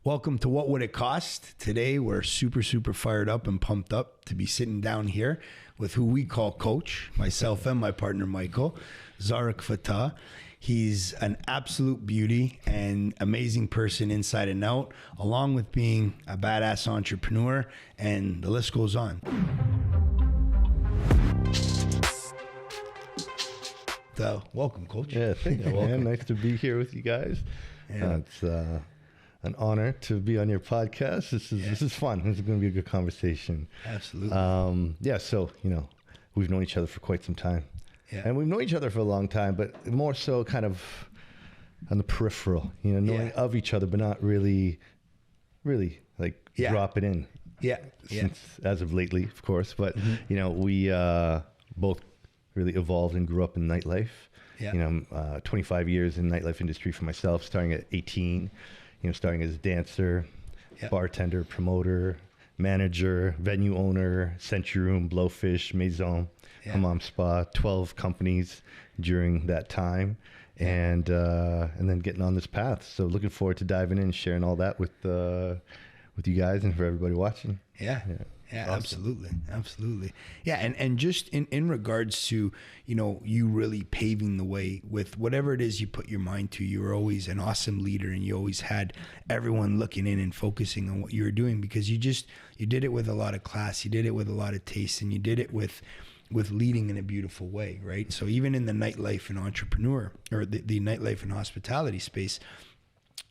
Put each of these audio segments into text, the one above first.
Welcome to What Would It Cost? Today we're super fired up and pumped up to be sitting down here with who we call Coach, myself and my partner Michael, Zarak Fatah. He's an absolute beauty and amazing person inside and out, along with being a badass entrepreneur, and the list goes on. Welcome, Coach. Yeah, thank you, man. Nice to be here with you guys. Yeah. It's an honor to be on your podcast. This is fun. This is going to be a good conversation. Absolutely. So, we've known each other for quite some time. Yeah. And we've known each other for a long time, but more so kind of on the peripheral, knowing of each other, but not really like dropping in. Yeah. Since, as of lately, of course. But, we both really evolved and grew up in nightlife. Yeah. 25 years in nightlife industry for myself, starting at 18, starting as a dancer, bartender, promoter, manager, venue owner, Century Room, Blowfish, Maison, Hammam Spa, 12 companies during that time. And then getting on this path. So looking forward to diving in and sharing all that with you guys and for everybody watching. Yeah, Awesome. Absolutely. Yeah, and just in regards to, you really paving the way with whatever it is you put your mind to. You were always an awesome leader, and you always had everyone looking in and focusing on what you were doing, because you did it with a lot of class, you did it with a lot of taste, and you did it with leading in a beautiful way, right? So even in the nightlife and entrepreneur, or the nightlife and hospitality space,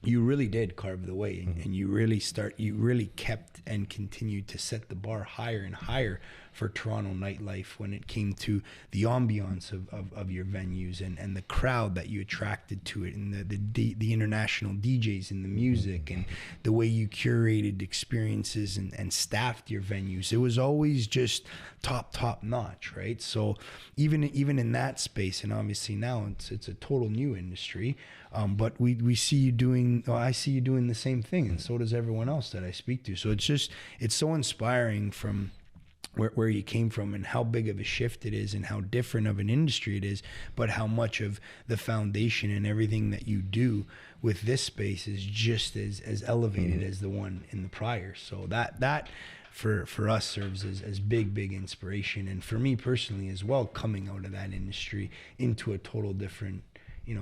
you really did carve the way, and you really kept and continued to set the bar higher and higher for Toronto nightlife when it came to the ambiance of your venues and the crowd that you attracted to it, and the international DJs and the music and the way you curated experiences and staffed your venues. It was always just top notch, right? So even in that space, and obviously now it's a total new industry, but we see you doing. I see you doing the same thing, and so does everyone else that I speak to. So it's so inspiring from where you came from and how big of a shift it is and how different of an industry it is, but how much of the foundation and everything that you do with this space is just as elevated as the one in the prior. So that for us serves as big inspiration, and for me personally as well, coming out of that industry into a total different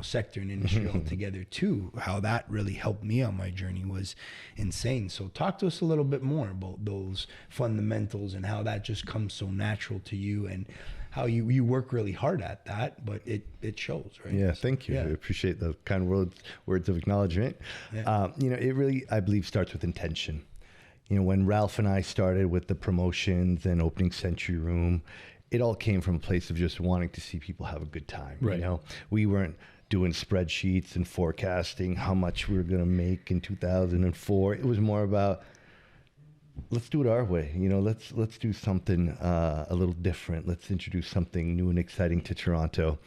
sector and industry altogether too. How that really helped me on my journey was insane. So talk to us a little bit more about those fundamentals and how that just comes so natural to you, and how you work really hard at that, but it shows, right? Yeah, thank you. Yeah. I appreciate the kind words of acknowledgement. Yeah. It really, I believe, starts with intention. When Ralph and I started with the promotions and opening Century Room, it all came from a place of just wanting to see people have a good time. Right. We weren't doing spreadsheets and forecasting how much we were going to make in 2004. It was more about, let's do it our way. Let's do something a little different. Let's introduce something new and exciting to Toronto.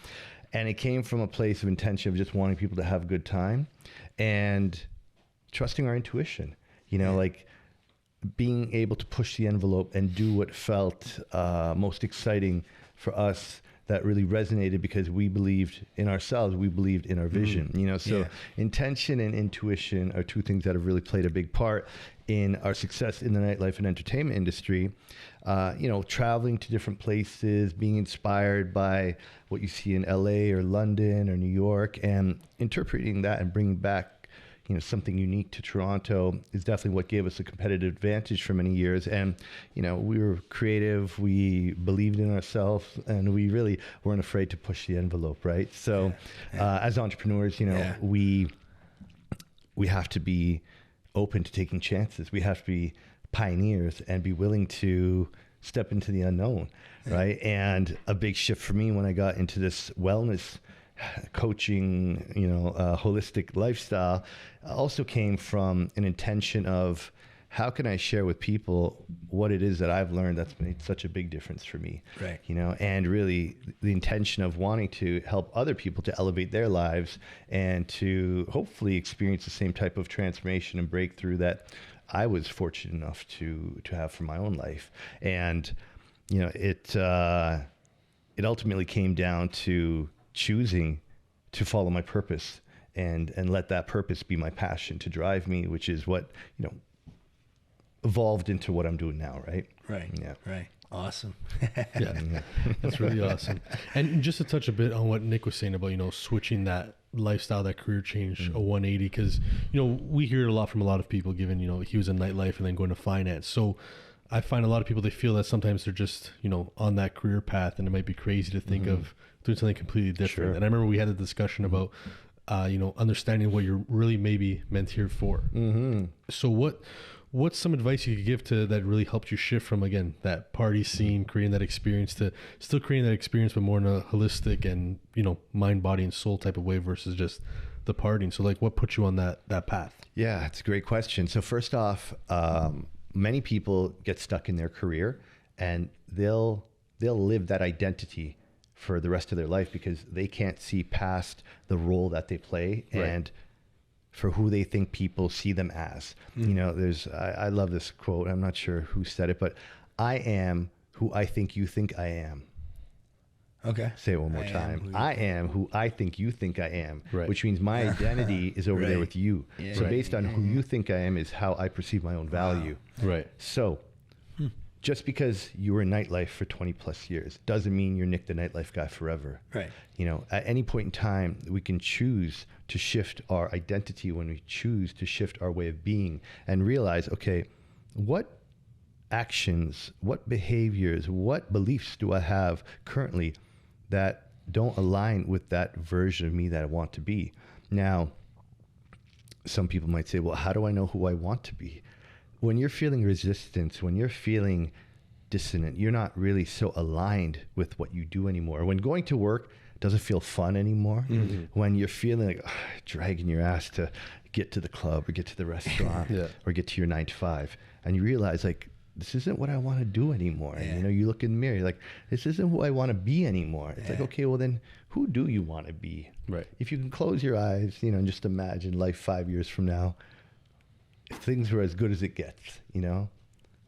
And it came from a place of intention of just wanting people to have a good time and trusting our intuition. Like being able to push the envelope and do what felt most exciting for us, that really resonated, because we believed in ourselves, we believed in our vision. Intention and intuition are two things that have really played a big part in our success in the nightlife and entertainment industry. Traveling to different places, being inspired by what you see in LA or London or New York, and interpreting that and bringing back something unique to Toronto is definitely what gave us a competitive advantage for many years. And, we were creative, we believed in ourselves, and we really weren't afraid to push the envelope, right? So as entrepreneurs, we have to be open to taking chances. We have to be pioneers and be willing to step into the unknown, right? And a big shift for me when I got into this wellness coaching, holistic lifestyle, also came from an intention of, how can I share with people what it is that I've learned that's made such a big difference for me? Right. And really the intention of wanting to help other people to elevate their lives and to hopefully experience the same type of transformation and breakthrough that I was fortunate enough to have for my own life. And, it ultimately came down to choosing to follow my purpose and let that purpose be my passion to drive me, which is what, evolved into what I'm doing now. Right. Right. Yeah. Right. Awesome. Yeah, that's really awesome. And just to touch a bit on what Nick was saying about, switching that lifestyle, that career change, a 180, because, we hear it a lot from a lot of people, given, he was in nightlife and then going to finance. So I find a lot of people, they feel that sometimes they're just, on that career path, and it might be crazy to think of doing something completely different. Sure. And I remember we had a discussion about, understanding what you're really maybe meant here for. So what's some advice you could give to that really helped you shift from, again, that party scene, creating that experience, to still creating that experience, but more in a holistic and, mind, body, and soul type of way versus just the partying? So what put you on that path? Yeah, it's a great question. So first off, many people get stuck in their career, and they'll live that identity for the rest of their life because they can't see past the role that they play. Right. And for who they think people see them as. I love this quote. I'm not sure who said it, but I am who I think you think I am. Okay. Say it one more time. I am who I think you think I am, right. Which means my identity is over there with you. Yeah, so based on who you think I am is how I perceive my own value. Right. So just because you were in nightlife for 20 plus years doesn't mean you're Nick the nightlife guy forever. Right. At any point in time, we can choose to shift our identity when we choose to shift our way of being and realize, okay, what actions, what behaviors, what beliefs do I have currently that don't align with that version of me that I want to be? Now, some people might say, well, how do I know who I want to be? When you're feeling resistance, when you're feeling dissonant, you're not really so aligned with what you do anymore. When going to work doesn't feel fun anymore, when you're feeling like dragging your ass to get to the club or get to the restaurant or get to your 9 to 5, and you realize this isn't what I want to do anymore. And you look in the mirror, you're like, this isn't who I want to be anymore. It's like, okay, well then who do you want to be? Right. If you can close your eyes, and just imagine life 5 years from now, if things were as good as it gets,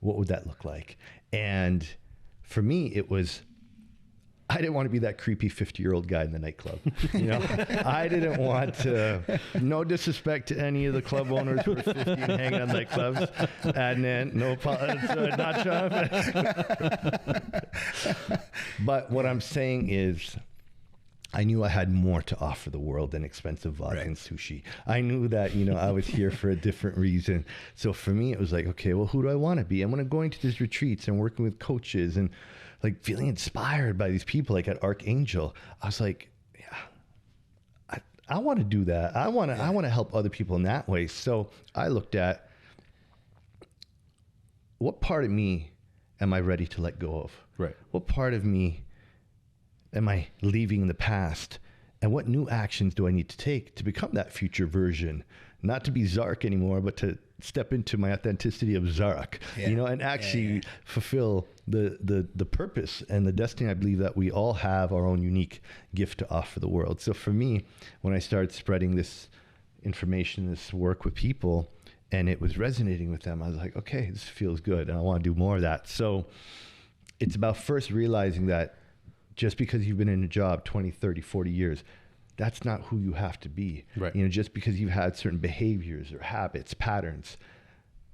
what would that look like? And for me, it was, I didn't want to be that creepy 50-year-old guy in the nightclub. I didn't want to, no disrespect to any of the club owners who are 50 and hanging on nightclubs. Adnan, no apologies, not John. But what I'm saying is, I knew I had more to offer the world than expensive vodka and sushi. I knew that, I was here for a different reason. So for me, it was like, okay, well, who do I want to be? And when I'm going to these retreats and working with coaches and feeling inspired by these people, like at Archangel, I was like, yeah, I want to do that. I want to help other people in that way. So I looked at, what part of me am I ready to let go of? Right. What part of me am I leaving in the past? And what new actions do I need to take to become that future version? Not to be Zarak anymore, but to step into my authenticity of Zarak, and actually fulfill the purpose and the destiny. I believe that we all have our own unique gift to offer the world. So for me, when I started spreading this information, this work with people, and it was resonating with them, I was like, okay, this feels good, and I want to do more of that. So it's about first realizing that just because you've been in a job 20, 30, 40 years, that's not who you have to be. Right. Just because you've had certain behaviors or habits, patterns,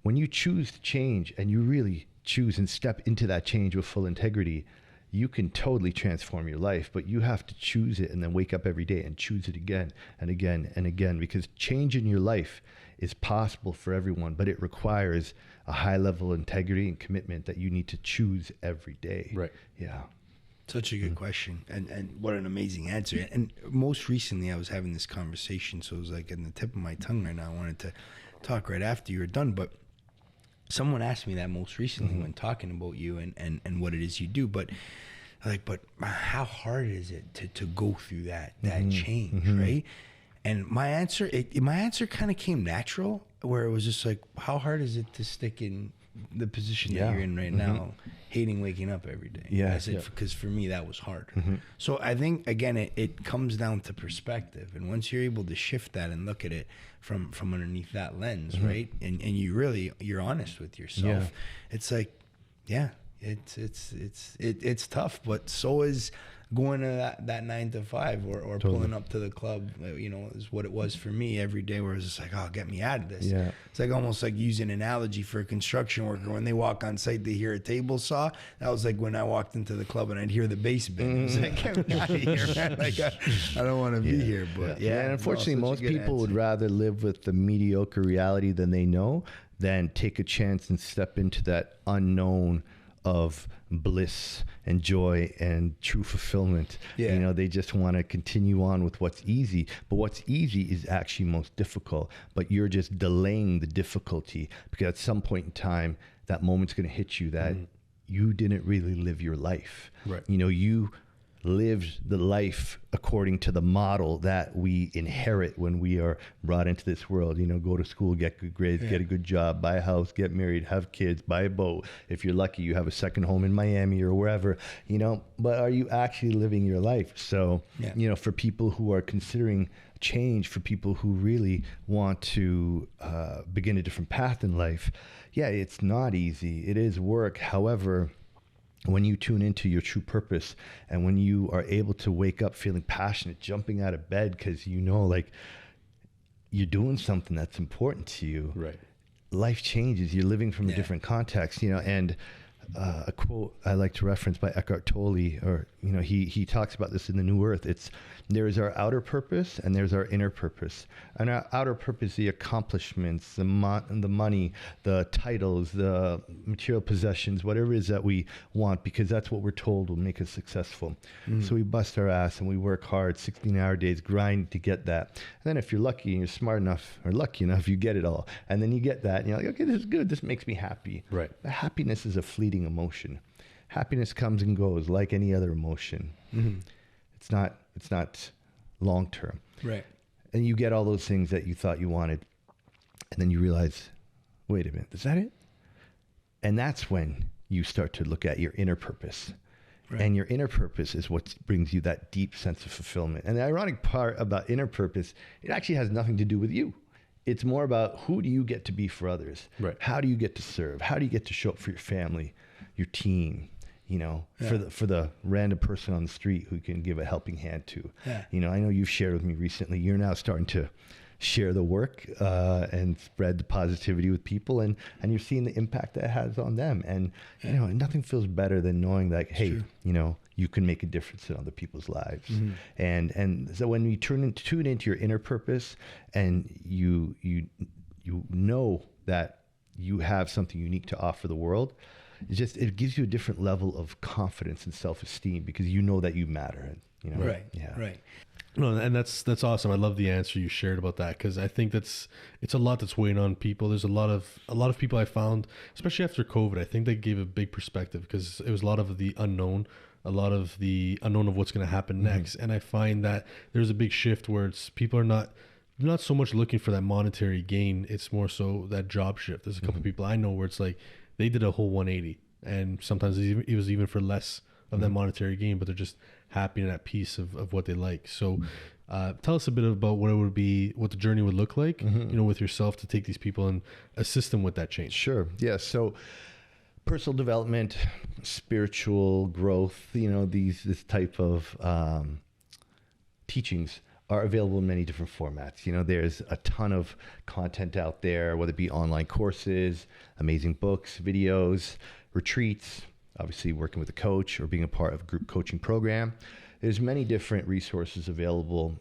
when you choose to change and you really choose and step into that change with full integrity, you can totally transform your life, but you have to choose it and then wake up every day and choose it again and again and again, because change in your life is possible for everyone, but it requires a high level of integrity and commitment that you need to choose every day. Right. Yeah. Such a good question, and what an amazing answer. And most recently I was having this conversation, so it was like in the tip of my tongue right now. I wanted to talk right after you were done, but someone asked me that most recently when talking about you and what it is you do, but how hard is it to go through that change, right? And my answer kind of came natural, where it was just like, how hard is it to stick in the position that you're in right now, hating waking up every day? Because for me, that was hard. So I think, again, it comes down to perspective. And once you're able to shift that and look at it from underneath that lens, right? And you're honest with yourself. It's like, it's tough, but so is going to that 9 to 5 or pulling up to the club, you know, is what it was for me every day, where it's just like, oh, get me out of this. Yeah. It's like almost like using an analogy for a construction worker. When they walk on site, they hear a table saw. That was like when I walked into the club and I'd hear the bass band. It was like, get me out of here, man. Like, I don't want to be here. But yeah, and unfortunately, most people would rather live with the mediocre reality than they know than take a chance and step into that unknown of bliss and joy and true fulfillment. Yeah. You know, they just want to continue on with what's easy, but what's easy is actually most difficult, but you're just delaying the difficulty because at some point in time, that moment's going to hit you that you didn't really live your life. Right. You know, you lived the life according to the model that we inherit when we are brought into this world. You know, go to school, get good grades, get a good job, buy a house, get married, have kids, buy a boat. If you're lucky, you have a second home in Miami or wherever, you know, but are you actually living your life? So, you know, for people who are considering change, for people who really want to begin a different path in life, it's not easy. It is work. However, when you tune into your true purpose and when you are able to wake up feeling passionate, jumping out of bed because you know, like, you're doing something that's important to you, right? Life changes. You're living from a different context, you know. And a quote I like to reference by Eckhart Tolle, or, you know, he talks about this in The New Earth. It's, there is our outer purpose and there's our inner purpose. And our outer purpose, the accomplishments, the money, the titles, the material possessions, whatever it is that we want, because that's what we're told will make us successful. So we bust our ass and we work hard, 16-hour days, grind to get that. And then if you're lucky and you're smart enough or lucky enough, you get it all. And then you get that and you're like, okay, this is good. This makes me happy. Right. But happiness is a fleeting emotion. Happiness comes and goes like any other emotion. It's not long term. Right. And you get all those things that you thought you wanted, and then you realize, wait a minute, is that it? And that's when you start to look at your inner purpose. Right. And your inner purpose is what brings you that deep sense of fulfillment. And the ironic part about inner purpose, it actually has nothing to do with you. It's more about, who do you get to be for others? Right. How do you get to serve? How do you get to show up for your family, your team? You know, for the random person on the street who can give a helping hand to. You know, I know you've shared with me recently, you're now starting to share the work and spread the positivity with people, and you're seeing the impact that it has on them. And, you know, nothing feels better than knowing that, hey, you know, you can make a difference in other people's lives. And so when you tune into your inner purpose and you know that you have something unique to offer the world, it gives you a different level of confidence and self-esteem because you know that you matter. You know, right. No, and that's awesome. I love the answer you shared about that, because I think it's a lot that's weighing on people. There's a lot of people I found, especially after COVID. I think they gave a big perspective because it was a lot of the unknown of what's going to happen next. And I find that there's a big shift where people are not so much looking for that monetary gain. It's more so that job shift. There's a couple of people I know where it's like they did a whole 180, and sometimes it was even for less of that monetary gain, but they're just happy and at peace of what they like. So tell us a bit about what the journey would look like, you know, with yourself to take these people and assist them with that change. Sure. Yeah. So personal development, spiritual growth, you know, this type of teachings are available in many different formats. You know, there's a ton of content out there, whether it be online courses, amazing books, videos, retreats, obviously working with a coach or being a part of a group coaching program. There's many different resources available.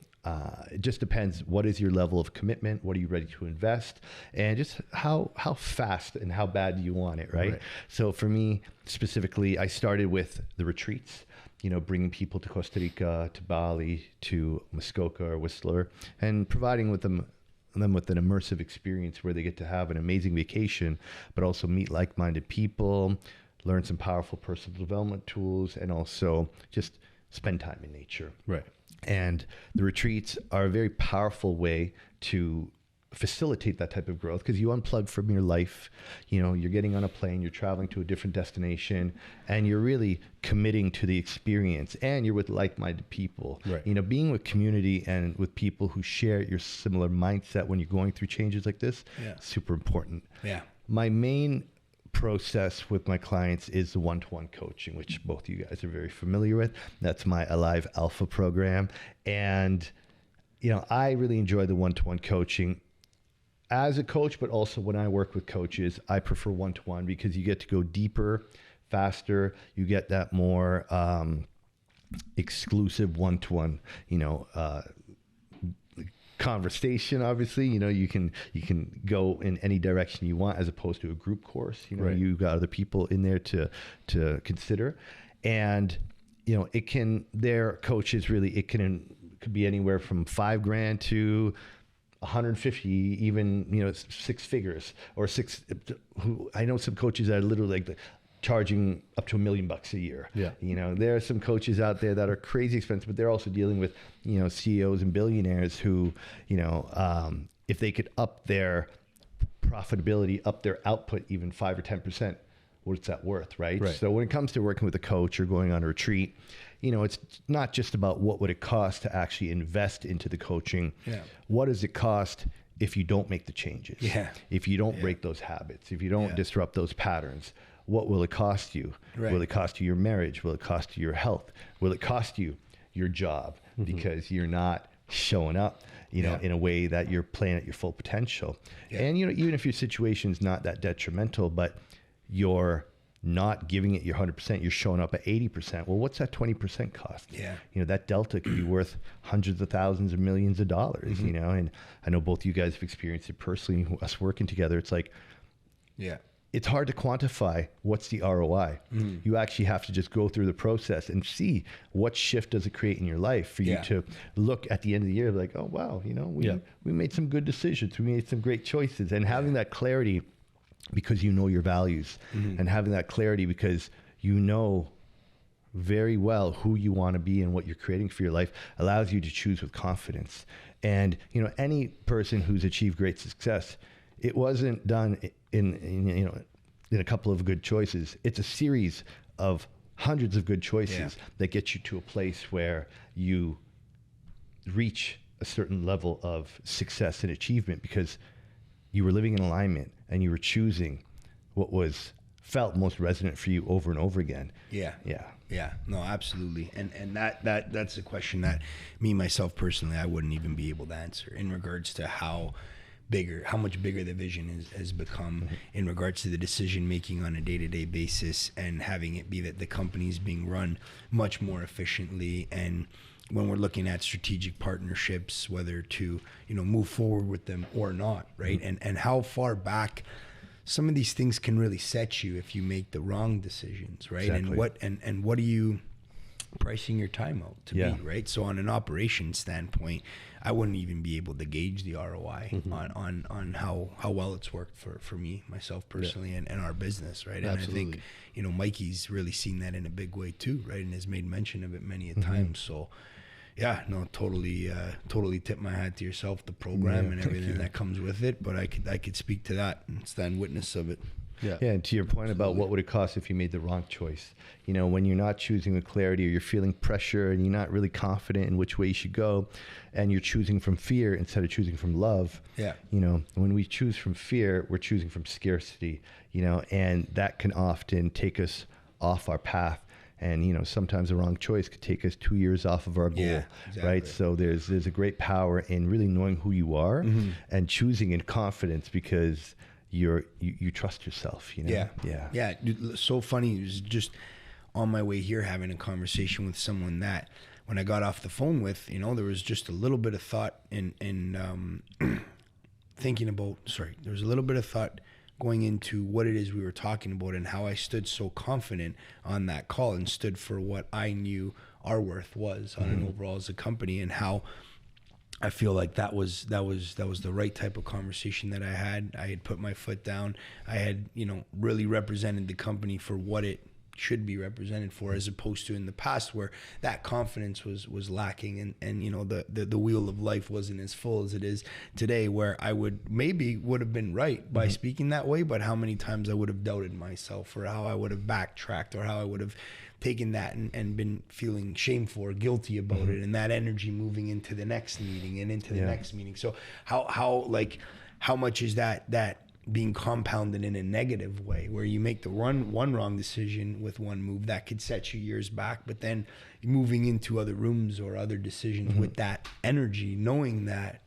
It just depends, what is your level of commitment? What are you ready to invest? And just how fast and how bad do you want it, right? So for me specifically, I started with the retreats, you know, bringing people to Costa Rica, to Bali, to Muskoka or Whistler, and providing them with an immersive experience where they get to have an amazing vacation, but also meet like-minded people, learn some powerful personal development tools, and also just spend time in nature. Right. And the retreats are a very powerful way to facilitate that type of growth because you unplug from your life. You know, you're getting on a plane, you're traveling to a different destination, and you're really committing to the experience, and you're with like-minded people. Right. You know, being with community and with people who share your similar mindset when you're going through changes like this, super important. Yeah. My main process with my clients is the one-to-one coaching, which both of you guys are very familiar with. That's my Alive Alpha program. And, you know, I really enjoy the one-to-one coaching as a coach, but also when I work with coaches, I prefer one-to-one because you get to go deeper, faster. You get that more exclusive one-to-one, you know, conversation. Obviously, you know, you can go in any direction you want as opposed to a group course. You know, Right. you've got other people in there to consider, and you know, their coaches really, could be anywhere from $5,000 to 150, even, you know, six figures or I know some coaches that are literally like charging up to $1 million a year. Yeah. You know, there are some coaches out there that are crazy expensive, but they're also dealing with, you know, CEOs and billionaires who, you know, if they could up their profitability, up their output, even 5 or 10%, what's that worth? Right. Right. So when it comes to working with a coach or going on a retreat, you know, it's not just about what would it cost to actually invest into the coaching. Yeah. What does it cost if you don't make the changes? Yeah. If you don't break those habits, if you don't Yeah. disrupt those patterns, what will it cost you? Right. Will it cost you your marriage? Will it cost you your health? Will it cost you your job because you're not showing up, you know, in a way that you're playing at your full potential? Yeah. And, you know, even if your situation's not that detrimental, but you're not giving it your 100%, you're showing up at 80%. Well, what's that 20% cost? Yeah. You know, that delta could be worth hundreds of thousands or millions of dollars, you know, and I know both you guys have experienced it personally, us working together. It's like, Yeah. it's hard to quantify what's the ROI. You actually have to just go through the process and see what shift does it create in your life for you Yeah. to look at the end of the year like, oh, wow, you know, we made some good decisions. We made some great choices. And having that clarity because you know your values and having that clarity because you know very well who you want to be and what you're creating for your life allows you to choose with confidence. And, you know, any person who's achieved great success, it wasn't done in a couple of good choices. It's a series of hundreds of good choices that get you to a place where you reach a certain level of success and achievement because you were living in alignment and you were choosing what felt most resonant for you over and over again. Yeah. Yeah. Yeah, no, absolutely. And that's a question that me, myself personally, I wouldn't even be able to answer in regards to how much bigger the vision has become in regards to the decision making on a day-to-day basis and having it be that the company's being run much more efficiently. And when we're looking at strategic partnerships, whether to, you know, move forward with them or not, right? And how far back some of these things can really set you if you make the wrong decisions, right? Exactly. And what are you pricing your time out to be, right? So on an operations standpoint, I wouldn't even be able to gauge the ROI on how well it's worked for me, myself personally, and our business, right? And Absolutely. I think, you know, Mikey's really seen that in a big way too, right? And has made mention of it many a time. So yeah, no, totally tip my hat to yourself, the program and everything that comes with it. But I could speak to that and stand witness of it. Yeah. Yeah, and to your point about what would it cost if you made the wrong choice, you know, when you're not choosing with clarity or you're feeling pressure and you're not really confident in which way you should go, and you're choosing from fear instead of choosing from love. Yeah. You know, when we choose from fear, we're choosing from scarcity, you know, and that can often take us off our path. And, you know, sometimes the wrong choice could take us 2 years off of our goal, Yeah, exactly. right? So there's a great power in really knowing who you are and choosing in confidence because you trust yourself, you know? Yeah. Dude, so funny. It was just on my way here having a conversation with someone that when I got off the phone with, you know, there was just a little bit of thought in thinking about, there was a little bit of thought going into what it is we were talking about and how I stood so confident on that call and stood for what I knew our worth was on an overall as a company, and how I feel like that was the right type of conversation that I had. I had put my foot down. I had, you know, really represented the company for what it should be represented for, as opposed to in the past where that confidence was lacking, and you know, the wheel of life wasn't as full as it is today, where I would have been right by speaking that way, but how many times I would have doubted myself, or how I would have backtracked, or how I would have taken that and been feeling shameful or guilty about it, and that energy moving into the next meeting and into the next meeting. So how much is that being compounded in a negative way, where you make the one wrong decision with one move that could set you years back, but then moving into other rooms or other decisions with that energy, knowing that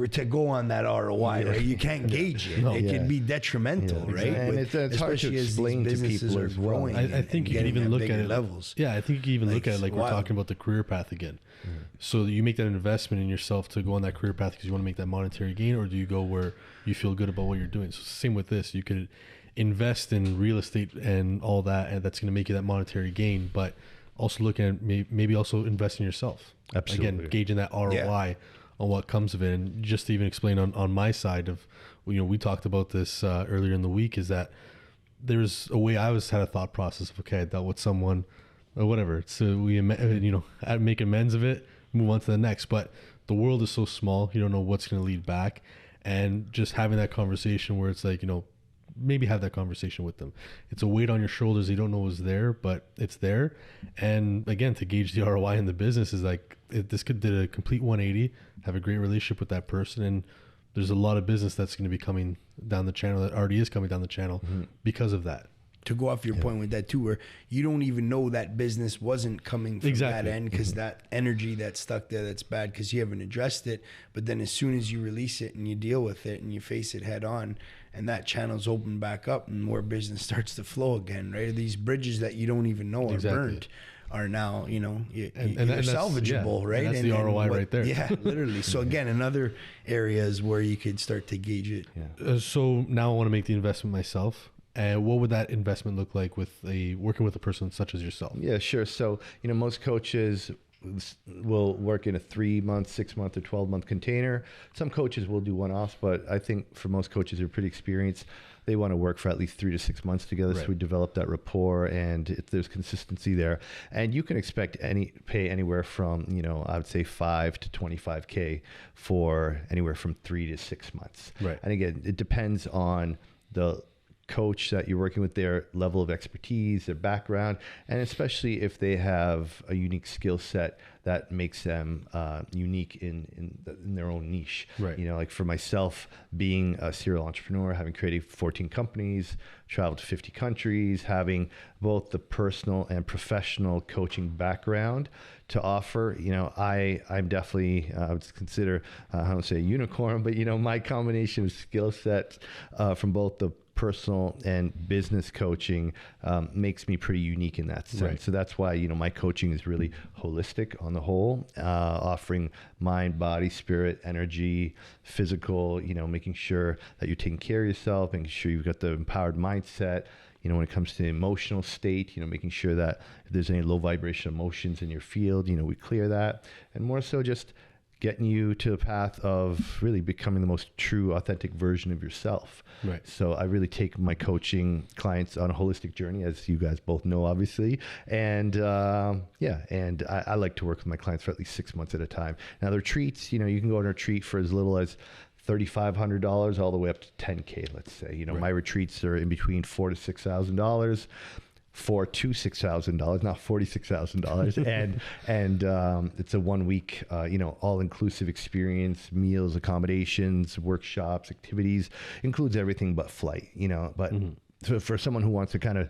to go on that ROI, right? You can't gauge it. It can be detrimental, right? And it's hard to explain to people as well. I think you can even look at it levels. Yeah, I think you can even look at it like we're talking about the career path again. So you make that investment in yourself to go on that career path because you want to make that monetary gain, or do you go where you feel good about what you're doing? So same with this, you could invest in real estate and all that, and that's going to make you that monetary gain, but also looking at maybe also invest in yourself. Absolutely. Again, gauging that ROI on what comes of it. And just to even explain on my side of, we talked about this earlier in the week, is that there's a way I had a thought process of, okay, I dealt with someone or whatever. So we, make amends of it, move on to the next. But the world is so small, you don't know what's going to lead back. And just having that conversation where it's like, maybe have that conversation with them. It's a weight on your shoulders you don't know is there, but it's there. And again, to gauge the ROI in the business is like, this could do a complete 180, have a great relationship with that person, and there's a lot of business that's going to be coming down the channel, that already is coming down the channel because of that. To go off your point with that too, where you don't even know that business wasn't coming from that end, because that energy that's stuck there, that's bad because you haven't addressed it. But then as soon as you release it and you deal with it and you face it head on, and that channel's open back up and more business starts to flow again, right? These bridges that you don't even know are burnt are now, you're salvageable, right? And that's the ROI right there. Yeah, literally. So again, another areas where you could start to gauge it. Yeah. So now I want to make the investment myself. And what would that investment look like with working with a person such as yourself? Yeah, sure. So, most coaches will work in a 3-month, 6-month, or 12-month container. Some coaches will do one-offs, but I think for most coaches who are pretty experienced, they want to work for at least 3 to 6 months together. So we develop that rapport, and there's consistency there. And you can expect pay anywhere from, I would say 5 to 25K for anywhere from 3 to 6 months. Right. And again, it depends on the coach that you're working with, their level of expertise, their background, and especially if they have a unique skill set that makes them unique in their own niche. Right. Like for myself, being a serial entrepreneur, having created 14 companies, traveled to 50 countries, having both the personal and professional coaching background to offer, I'm definitely, I would consider, I don't say a unicorn, but my combination of skill sets from both the personal and business coaching makes me pretty unique in that sense. Right. So that's why, my coaching is really holistic on the whole, offering mind, body, spirit, energy, physical, making sure that you're taking care of yourself, making sure you've got the empowered mindset. When it comes to the emotional state, making sure that if there's any low vibration emotions in your field, we clear that. And more so just getting you to a path of really becoming the most true, authentic version of yourself. Right. So I really take my coaching clients on a holistic journey, as you guys both know, obviously. And I like to work with my clients for at least 6 months at a time. Now the retreats, you can go on a retreat for as little as $3,500 all the way up to $10K, let's say. My retreats are in between $4,000 to $6,000. $4,000 to $6,000, not $46,000, and it's a 1 week, all-inclusive experience, meals, accommodations, workshops, activities, includes everything but flight, But so for someone who wants to kind of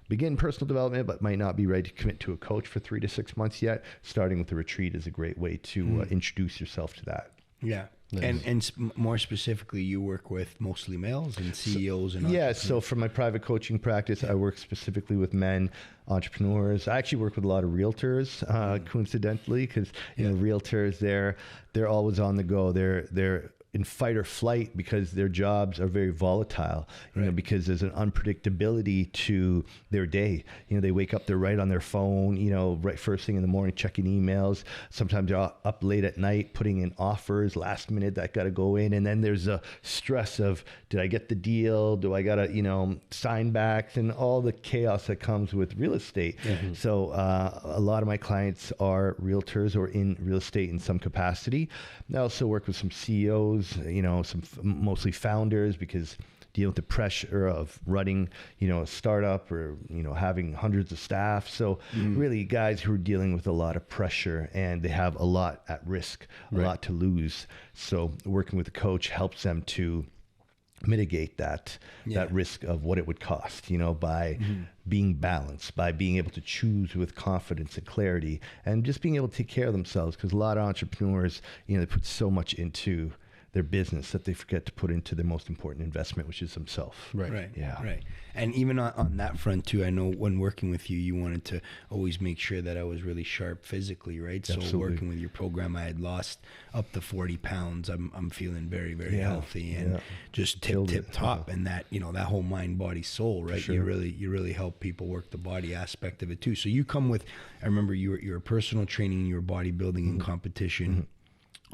begin personal development but might not be ready to commit to a coach for 3 to 6 months yet, starting with the retreat is a great way to introduce yourself to that. Yeah. Nice. And more specifically, you work with mostly males and CEOs and so for my private coaching practice, I work specifically with men entrepreneurs. I actually work with a lot of realtors, coincidentally, because realtors, they're always on the go. They're in fight or flight because their jobs are very volatile, because there's an unpredictability to their day. They wake up, they're right on their phone, right first thing in the morning, checking emails. Sometimes they're up late at night, putting in offers last minute that got to go in. And then there's a stress of, did I get the deal? Do I got to, sign backs and all the chaos that comes with real estate. Mm-hmm. So a lot of my clients are realtors or in real estate in some capacity. I also work with some CEOs, some mostly founders, because dealing with the pressure of running, a startup or, having hundreds of staff. So really guys who are dealing with a lot of pressure and they have a lot at risk, a lot to lose. So working with a coach helps them to mitigate that risk of what it would cost, by being balanced, by being able to choose with confidence and clarity, and just being able to take care of themselves. Because a lot of entrepreneurs, they put so much into their business that they forget to put into their most important investment, which is themselves. Right. And even on that front too, I know when working with you, you wanted to always make sure that I was really sharp physically, right? So working with your program, I had lost up to 40 pounds. I'm feeling very, very healthy and just tip top. And that, that whole mind, body, soul, right? Sure. You really help people work the body aspect of it too. So you come with, I remember you're a personal training, you were bodybuilding and competition,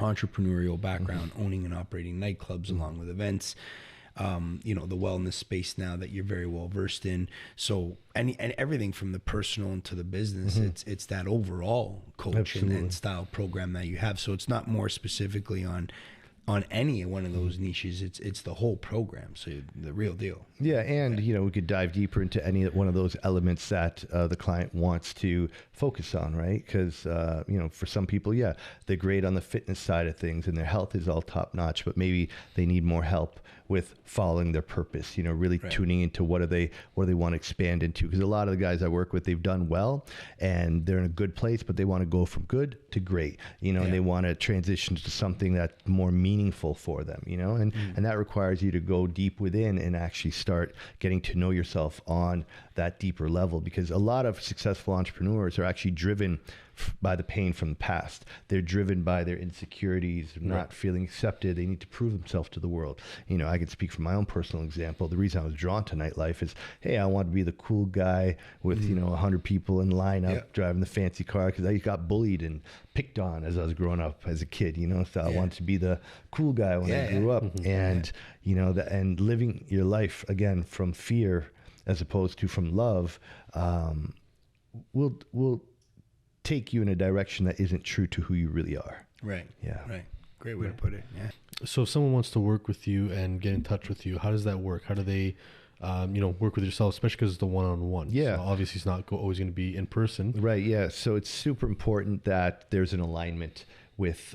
entrepreneurial background, owning and operating nightclubs along with events, the wellness space now that you're very well versed in. So and everything from the personal into the business, it's that overall coach and style program that you have. So it's not more specifically on any one of those niches. It's the whole program. So the real deal. Yeah. And, we could dive deeper into any one of those elements that the client wants to focus on, right? Because, for some people, they're great on the fitness side of things and their health is all top notch, but maybe they need more help with following their purpose, really tuning into what they want to expand into. Because a lot of the guys I work with, they've done well and they're in a good place, but they want to go from good to great, and they want to transition to something that's more meaningful for them, and that requires you to go deep within and actually start getting to know yourself on that deeper level. Because a lot of successful entrepreneurs are actually driven by the pain from the past. They're driven by their insecurities, not feeling accepted. They need to prove themselves to the world. I can speak from my own personal example. The reason I was drawn to nightlife is, hey, I want to be the cool guy with, 100 people in line up driving the fancy car, because I got bullied and picked on as I was growing up as a kid, so I wanted to be the cool guy when I grew up. And, and living your life again from fear as opposed to from love, will take you in a direction that isn't true to who you really are. Right. Great way to put it. Yeah. So if someone wants to work with you and get in touch with you, how does that work? How do they, work with yourself, especially because it's the one-on-one? Yeah. So obviously it's not always going to be in person. Right. Yeah. So it's super important that there's an alignment with,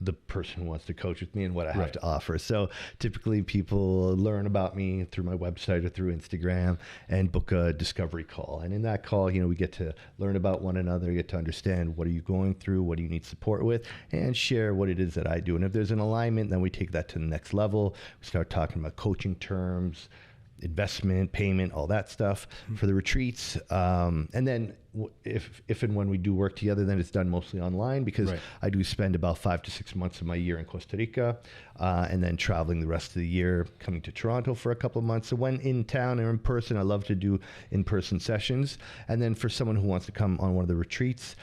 the person who wants to coach with me and what I have to offer. So typically people learn about me through my website or through Instagram and book a discovery call. And in that call, we get to learn about one another, get to understand what are you going through, what do you need support with, and share what it is that I do. And if there's an alignment, then we take that to the next level. We start talking about coaching terms, investment, payment, all that stuff for the retreats. And then if and when we do work together, then it's done mostly online, because I do spend about 5 to 6 months of my year in Costa Rica, and then traveling the rest of the year, coming to Toronto for a couple of months. So when in town or in person, I love to do in-person sessions. And then for someone who wants to come on one of the retreats,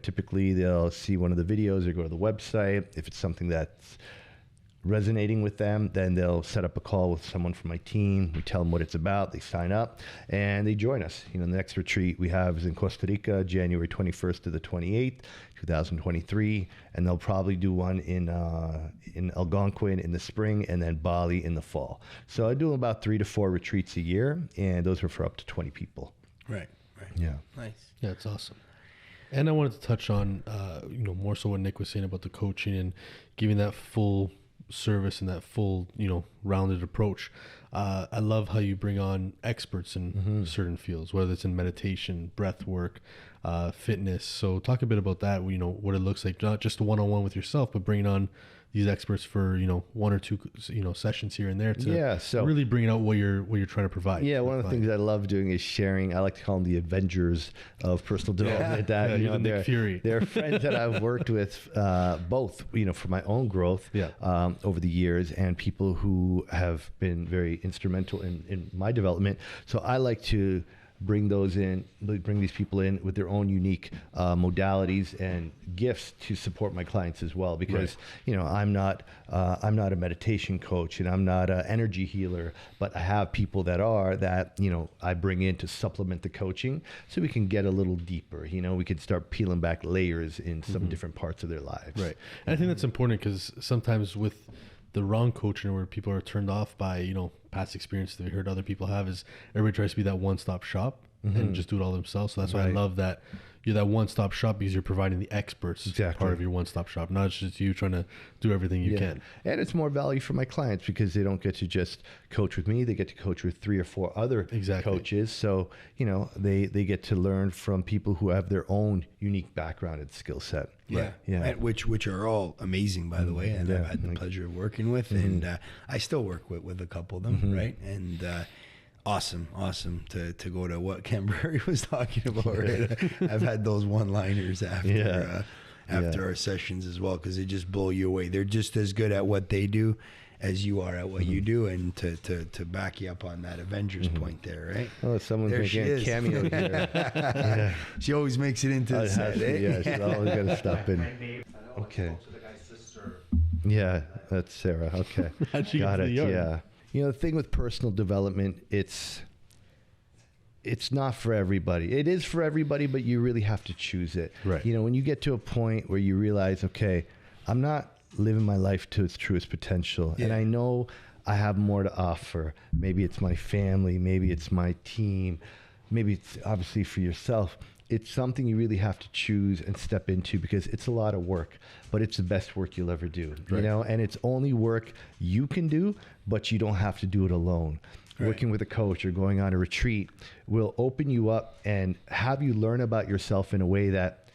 typically they'll see one of the videos or go to the website. If it's something that's resonating with them, then they'll set up a call with someone from my team. We tell them what it's about. They sign up and they join us. The next retreat we have is in Costa Rica, January 21st to the 28th, 2023. And they'll probably do one in Algonquin in the spring and then Bali in the fall. So I do about 3 to 4 retreats a year, and those are for up to 20 people. Right. Yeah. Nice. Yeah, it's awesome. And I wanted to touch on, more so what Nick was saying about the coaching and giving that full service and that full, rounded approach. I love how you bring on experts in certain fields, whether it's in meditation, breath work, fitness. So talk a bit about that, what it looks like, not just a one-on-one with yourself, but bringing on these experts for, 1 or 2, sessions here and there to really bring out what you're trying to provide. Yeah. One of the things I love doing is sharing. I like to call them the Avengers of personal development. They're friends that I've worked with, both, for my own growth, over the years, and people who have been very instrumental in my development. So I like to bring these people in with their own unique modalities and gifts to support my clients as well, because I'm not a meditation coach and I'm not an energy healer, but I have people that I bring in to supplement the coaching so we can get a little deeper. We can start peeling back layers in some different parts of their lives. Right. And I think that's important, because sometimes with the wrong coaching where people are turned off by, you know, past experience that we heard other people have is everybody tries to be that one-stop shop and just do it all themselves. So that's why I love that you're that one-stop shop, because you're providing the experts part of your one-stop shop, not just you trying to do everything you can. And it's more value for my clients because they don't get to just coach with me. They get to coach with 3 or 4 other coaches. So, you know, they get to learn from people who have their own unique background and skill set. Yeah. And which are all amazing, by the way. And I've had the pleasure of working with, and I still work with a couple of them. Right. And, awesome to go to what Ken Burry was talking about. Right? I've had those one-liners after our sessions as well, because they just blow you away. They're just as good at what they do as you are at what you do, and to back you up on that Avengers point there, right? Oh, someone's making a cameo here. She always makes it into the set. Yeah, she's always got to stop in. Okay. Yeah, that's Sarah. Okay. Got it. Yeah. You know, the thing with personal development, it's not for everybody. It is for everybody, but you really have to choose it. Right. You know, when you get to a point where you realize, okay, I'm not living my life to its truest potential, and I know I have more to offer. Maybe it's my family, maybe it's my team, maybe it's obviously for yourself. It's something you really have to choose and step into, because it's a lot of work, but it's the best work you'll ever do, you know, and it's only work you can do, but you don't have to do it alone. Working with a coach or going on a retreat will open you up and have you learn about yourself in a way that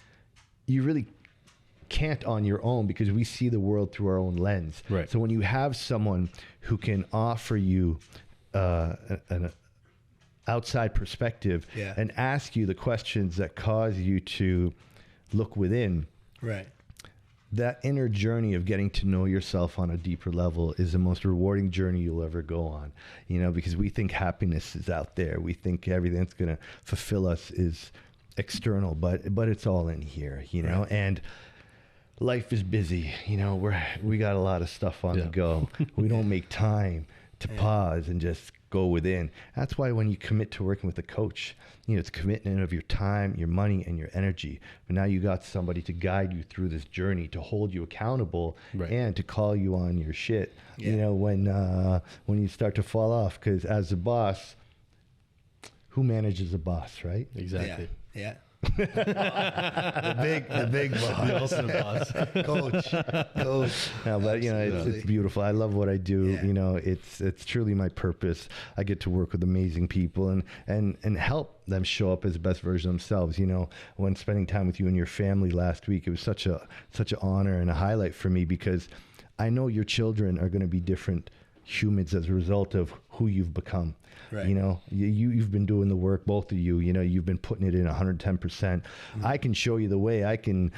you really can't on your own, because we see the world through our own lens. Right. So when you have someone who can offer you an outside perspective and ask you the questions that cause you to look within, that inner journey of getting to know yourself on a deeper level is the most rewarding journey you'll ever go on, you know, because we think happiness is out there. We think everything that's going to fulfill us is external, but it's all in here, you know, and life is busy, you know, we got a lot of stuff on the go. We don't make time to pause and just go within. That's why when you commit to working with a coach, you know, it's commitment of your time, your money, and your energy. But now you got somebody to guide you through this journey, to hold you accountable, and to call you on your shit. You know, when you start to fall off, because as a boss, who manages a boss, right? Exactly. Yeah. the big boss, the ultimate boss, coach. No, but you know, it's beautiful. I love what I do. You know, it's truly my purpose. I get to work with amazing people and help them show up as the best version of themselves. You know, when spending time with you and your family last week, it was such an honor and a highlight for me, because I know your children are going to be different humans as a result of who you've become. You know, you've been doing the work, both of you, you know, you've been putting it in 110%. I can show you the way, I can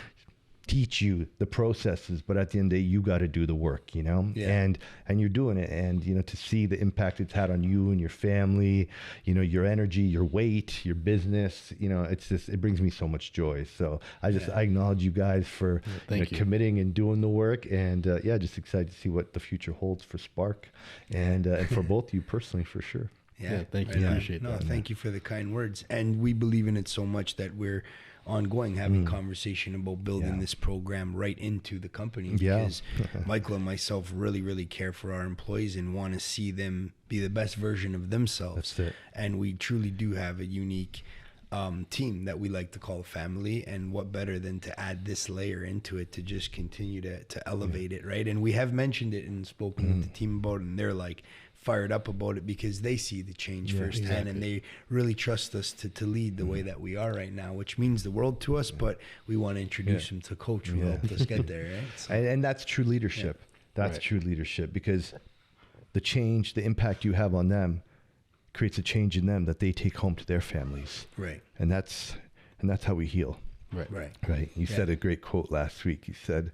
teach you the processes, but at the end of the day, you got to do the work, you know, and you're doing it. And, you know, to see the impact it's had on you and your family, you know, your energy, your weight, your business, you know, it's just, it brings me so much joy. So I acknowledge you guys for committing and doing the work, and just excited to see what the future holds for Spark and for both of you personally, for sure. Thank you. Appreciate that. Thank you for the kind words. And we believe in it so much that we're ongoing having conversation about building this program right into the company, because Michael and myself really, really care for our employees and want to see them be the best version of themselves. That's it. And we truly do have a unique team that we like to call family, and what better than to add this layer into it to just continue to elevate it, right? And we have mentioned it and spoken with the team about it, and they're like fired up about it because they see the change firsthand, and they really trust us to lead the way that we are right now, which means the world to us, but we want to introduce them to Coach who helped us get there, right? So, and that's true leadership. That's true leadership, because the change, the impact you have on them creates a change in them that they take home to their families. Right. And that's how we heal. Right. You said a great quote last week. You said,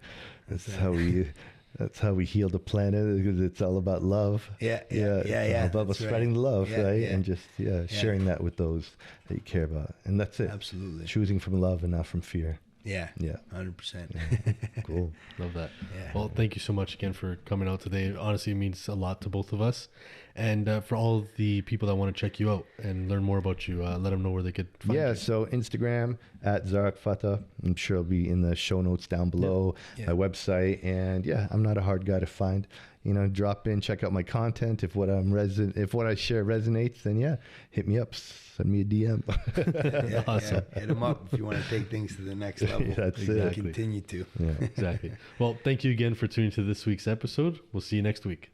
that's how we heal the planet, because it's all about love. It's all about spreading love, right? And just sharing that with those that you care about. And that's it. Absolutely. Choosing from love and not from fear. 100%. Cool. Love that. Well, thank you so much again for coming out today. Honestly, it means a lot to both of us. And for all the people that want to check you out and learn more about you, let them know where they could find you. So Instagram at Zarak Fatah. I'm sure it'll be in the show notes down below. My website. And I'm not a hard guy to find. drop in, check out my content. If what I share resonates, then yeah, hit me up, send me a DM. Awesome. Hit them up if you want to take things to the next level. That's You it. continue to. Yeah. Exactly. Well, thank you again for tuning to this week's episode. We'll see you next week.